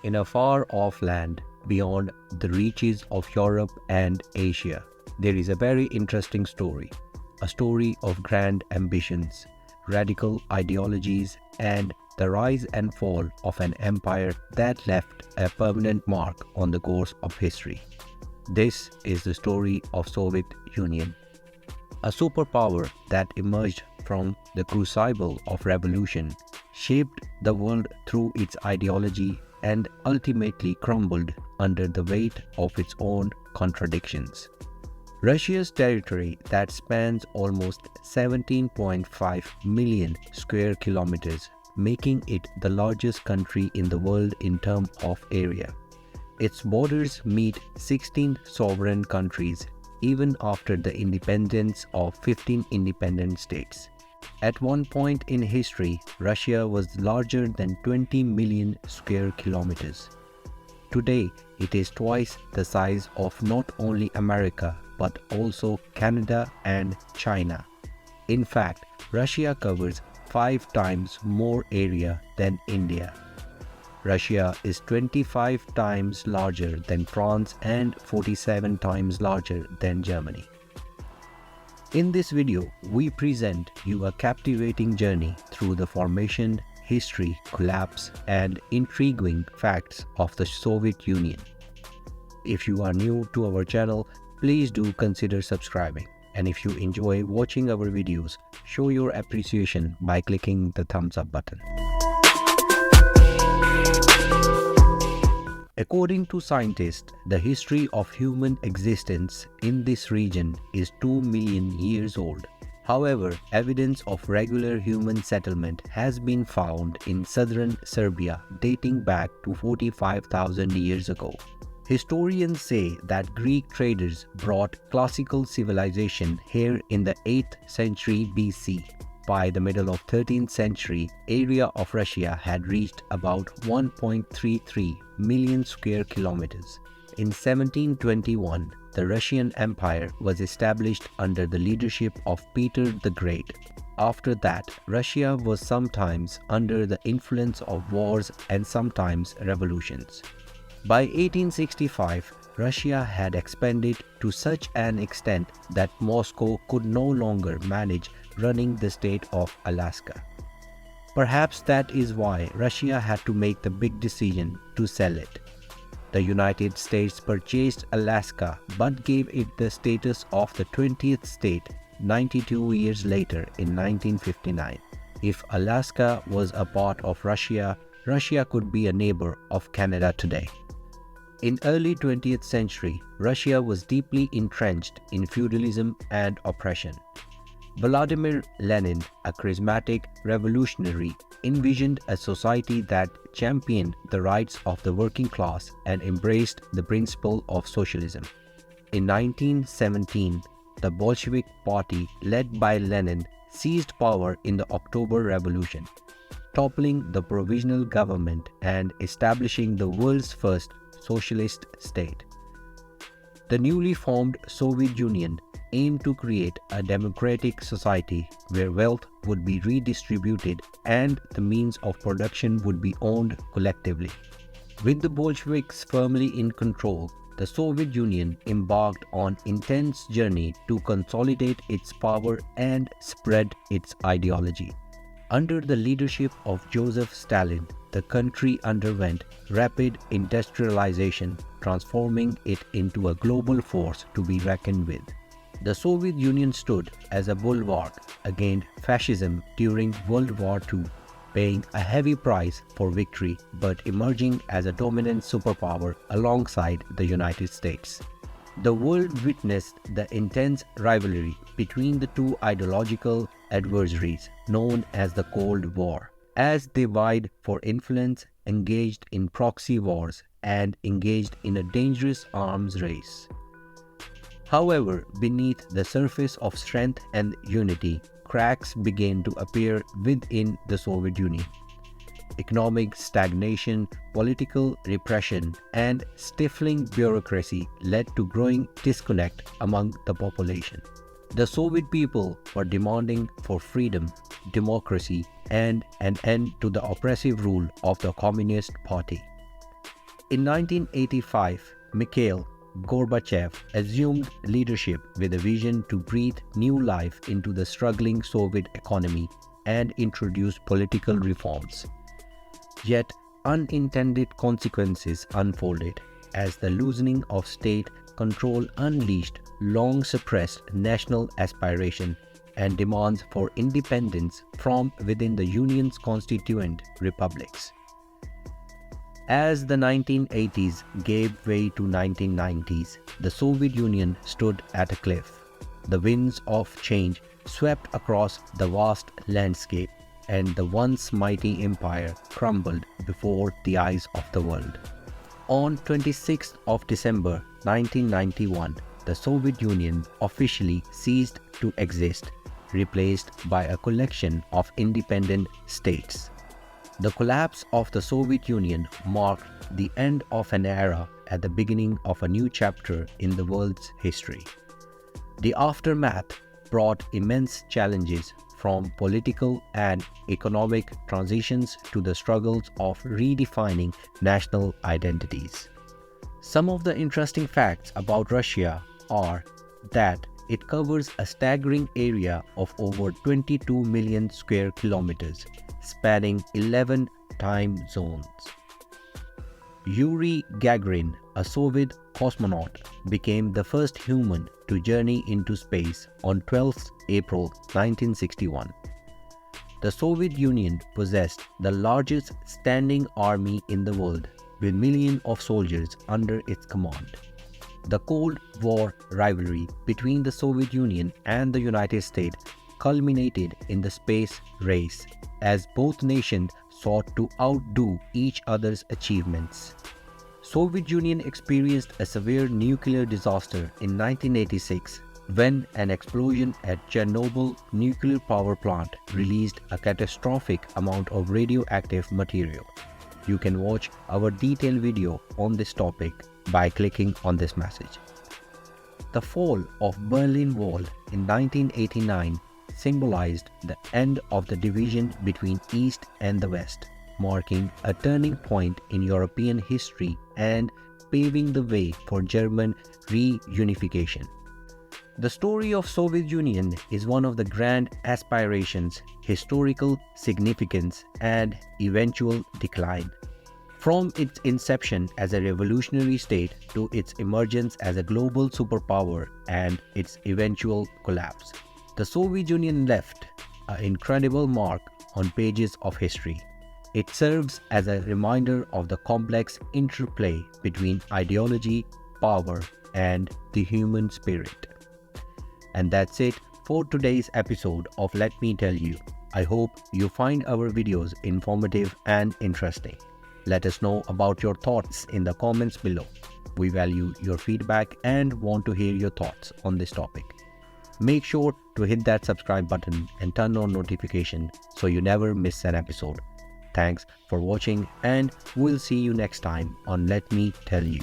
In a far-off land beyond the reaches of Europe and Asia, there is a very interesting story. A story of grand ambitions, radical ideologies, and the rise and fall of an empire that left a permanent mark on the course of history. This is the story of Soviet Union, a superpower that emerged from the crucible of revolution, shaped the world through its ideology, and ultimately crumbled under the weight of its own contradictions. Russia's territory that spans almost 17.5 million square kilometers, making it the largest country in the world in terms of area. Its borders meet 16 sovereign countries even after the independence of 15 independent states. At one point in history, Russia was larger than 20 million square kilometers. Today, it is twice the size of not only America but also Canada and China. In fact, Russia covers 5 times more area than India. Russia is 25 times larger than France and 47 times larger than Germany. In this video, we present you a captivating journey through the formation, history, collapse, and intriguing facts of the Soviet Union. If you are new to our channel, please do consider subscribing. And if you enjoy watching our videos, show your appreciation by clicking the thumbs up button. According to scientists, the history of human existence in this region is 2 million years old. However, evidence of regular human settlement has been found in southern Serbia dating back to 45,000 years ago. Historians say that Greek traders brought classical civilization here in the 8th century BC. By the middle of 13th century, area of Russia had reached about 1.33 million square kilometers. In 1721, the Russian Empire was established under the leadership of Peter the Great. After that, Russia was sometimes under the influence of wars and sometimes revolutions. By 1865, Russia had expanded to such an extent that Moscow could no longer manage running the state of Alaska. Perhaps that is why Russia had to make the big decision to sell it. The United States purchased Alaska but gave it the status of the 20th state 92 years later in 1959. If Alaska was a part of Russia, Russia could be a neighbor of Canada today. In early 20th century, Russia was deeply entrenched in feudalism and oppression. Vladimir Lenin, a charismatic revolutionary, envisioned a society that championed the rights of the working class and embraced the principle of socialism. In 1917, the Bolshevik Party, led by Lenin, seized power in the October Revolution, toppling the provisional government and establishing the world's first socialist state. The newly formed Soviet Union aimed to create a democratic society where wealth would be redistributed and the means of production would be owned collectively. With the Bolsheviks firmly in control, the Soviet Union embarked on an intense journey to consolidate its power and spread its ideology. Under the leadership of Joseph Stalin, the country underwent rapid industrialization, transforming it into a global force to be reckoned with. The Soviet Union stood as a bulwark against fascism during World War II, paying a heavy price for victory but emerging as a dominant superpower alongside the United States. The world witnessed the intense rivalry between the two ideological adversaries known as the Cold War, as they vied for influence, engaged in proxy wars, and engaged in a dangerous arms race. However, beneath the surface of strength and unity, cracks began to appear within the Soviet Union. Economic stagnation, political repression, and stifling bureaucracy led to growing disconnect among the population. The Soviet people were demanding for freedom, democracy, and an end to the oppressive rule of the Communist Party. In 1985, Mikhail Gorbachev assumed leadership with a vision to breathe new life into the struggling Soviet economy and introduce political reforms. Yet, unintended consequences unfolded as the loosening of state control unleashed long-suppressed national aspiration and demands for independence from within the Union's constituent republics. As the 1980s gave way to 1990s, the Soviet Union stood at a cliff. The winds of change swept across the vast landscape, and the once mighty empire crumbled before the eyes of the world. On 26th of December 1991, the Soviet Union officially ceased to exist, replaced by a collection of independent states. The collapse of the Soviet Union marked the end of an era at the beginning of a new chapter in the world's history. The aftermath brought immense challenges, from political and economic transitions to the struggles of redefining national identities. Some of the interesting facts about Russia are that it covers a staggering area of over 22 million square kilometers, spanning 11 time zones. Yuri Gagarin, a Soviet cosmonaut, became the first human to journey into space on 12 April 1961. The Soviet Union possessed the largest standing army in the world, with millions of soldiers under its command. The Cold War rivalry between the Soviet Union and the United States culminated in the space race, as both nations sought to outdo each other's achievements. Soviet Union experienced a severe nuclear disaster in 1986 when an explosion at Chernobyl nuclear power plant released a catastrophic amount of radioactive material. You can watch our detailed video on this topic by clicking on this message. The fall of Berlin Wall in 1989 symbolized the end of the division between East and the West, marking a turning point in European history and paving the way for German reunification. The story of Soviet Union is one of the grand aspirations, historical significance, and eventual decline. From its inception as a revolutionary state to its emergence as a global superpower and its eventual collapse, the Soviet Union left an incredible mark on pages of history. It serves as a reminder of the complex interplay between ideology, power, and the human spirit. And that's it for today's episode of Let Me Tell You. I hope you find our videos informative and interesting. Let us know about your thoughts in the comments below. We value your feedback and want to hear your thoughts on this topic. Make sure to hit that subscribe button and turn on notification so you never miss an episode. Thanks for watching, and we'll see you next time on Let Me Tell You.